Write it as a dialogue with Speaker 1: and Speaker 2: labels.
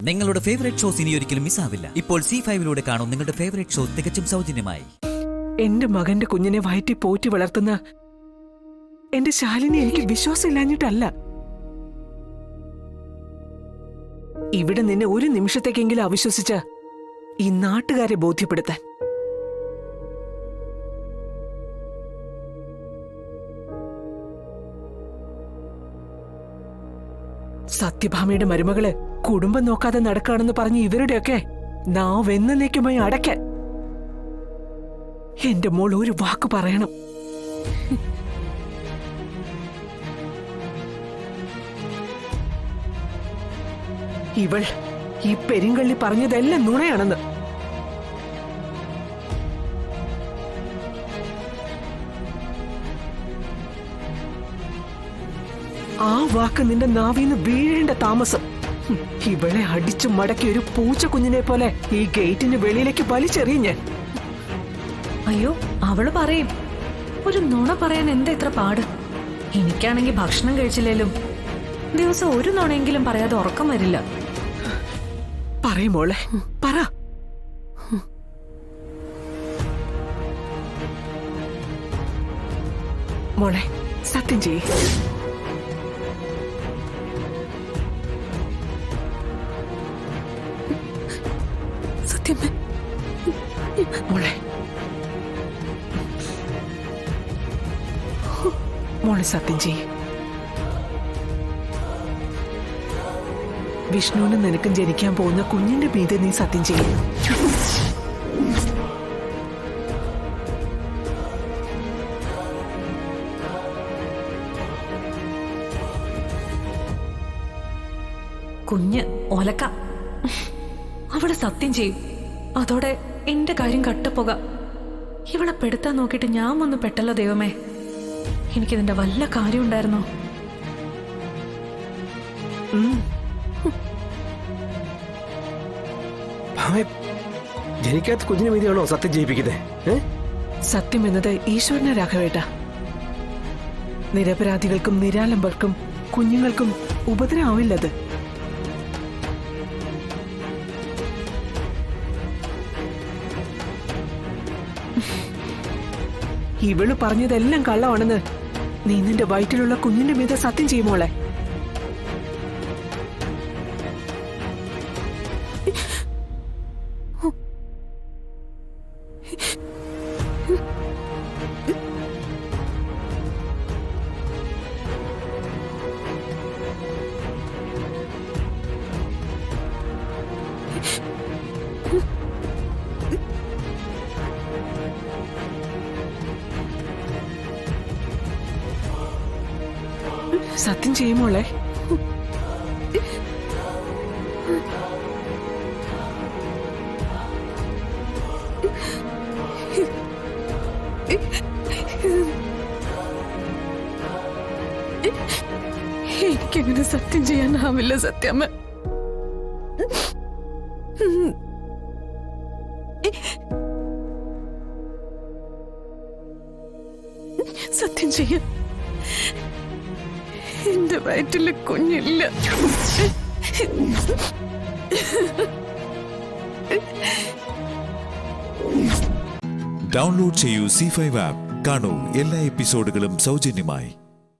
Speaker 1: നിങ്ങളുടെ favourite shows ഇനി ഒരിക്കലും മിസ്സാവില്ല. ഇപ്പോൾ C5 കാണും നിങ്ങളുടെ ഫേവറേറ്റ് ഷോ തികച്ചും സൗജന്യമായി.
Speaker 2: എന്റെ മകന്റെ കുഞ്ഞിനെ വയറ്റി പോറ്റി വളർത്തുന്ന എന്റെ ശാലിനി എനിക്ക് വിശ്വാസമില്ലാഞ്ഞിട്ടല്ല. ഇവിടെ നിന്നെ ഒരു നിമിഷത്തേക്കെങ്കിലും അവിശ്വസിച്ച ഈ നാട്ടുകാരെ ബോധ്യപ്പെടുത്താൻ. സത്യഭാമയുടെ മരുമകള് കുടുംബം നോക്കാതെ നടക്കുകയാണെന്ന് പറഞ്ഞ് ഇവരുടെയൊക്കെ നാവ് എന്നേക്കുമായി അടയ്ക്കാൻ എന്റെ മോൾ ഒരു വാക്ക് പറയണം. ഇവൾ ഈ പെരിങ്കള്ളി പറഞ്ഞതെല്ലാം നുണയാണെന്ന്. ആ വാക്ക് നിന്റെ നാവിന്ന് വീഴേണ്ട താമസം. ഇവളെ അടിച്ചു മടക്കി ഒരു പൂച്ച കുഞ്ഞിനെ പോലെ ഈ ഗേറ്റിന് വെളിയിലേക്ക് വലിച്ചെറിയും ഞാൻ.
Speaker 3: അയ്യോ, അവള് പറയും. ഒരു നുണ പറയാൻ എന്താ ഇത്ര പാട്? എനിക്കാണെങ്കിൽ ഭക്ഷണം കഴിച്ചില്ലേലും ദിവസം ഒരു നുണയെങ്കിലും പറയാതെ ഉറക്കം വരില്ല.
Speaker 2: പറയും മോളെ, പറ. മോളെ സത്യം ചെയ്യ്. സത്യം മോളെ, മോളെ സത്യം ചെയ്യ്. വിഷ്ണുവിനും നിനക്കും ജനിക്കാൻ പോകുന്ന കുഞ്ഞിന്റെ മീതെ നീ സത്യം ചെയ്യും.
Speaker 3: കുഞ്ഞ് ഒലക്ക, അവള് സത്യം ചെയ്യും. അതോടെ എന്റെ കാര്യം കട്ടപ്പുക. ഇവളെ പെടുത്താൻ നോക്കിയിട്ട് ഞാൻ വന്ന് പെട്ടല്ലോ ദൈവമേ. എനിക്കിതിന്റെ വല്ല കാര്യം ഉണ്ടായിരുന്നോ?
Speaker 4: ജനിക്കാത്ത കുഞ്ഞിനെ മീതിയാണോ സത്യം ചെയ്യിപ്പിക്കുന്നത്?
Speaker 2: സത്യം എന്നത് ഈശ്വരനെ രാഘവേട്ട. നിരപരാധികൾക്കും നിരാലംബർക്കും കുഞ്ഞുങ്ങൾക്കും ഉപദ്രവമില്ലത്. ഇവള് പറഞ്ഞതെല്ലാം കള്ളമാണെന്ന് നീ നിന്റെ വയറ്റിലുള്ള കുഞ്ഞിന്റെ മീതെ സത്യം ചെയ്യുമോളെ. സത്യം ചെയ്യുമോളെ. എനിക്കങ്ങനെ സത്യം ചെയ്യാനാവില്ല സത്യമ്മ. സത്യം ചെയ്യാൻ എന്റെ വയറ്റില് കുഞ്ഞില്ല.
Speaker 5: ഡൗൺലോഡ് ചെയ്യൂ C5 ആപ്പ്. കാണൂ എല്ലാ എപ്പിസോഡുകളും സൗജന്യമായി.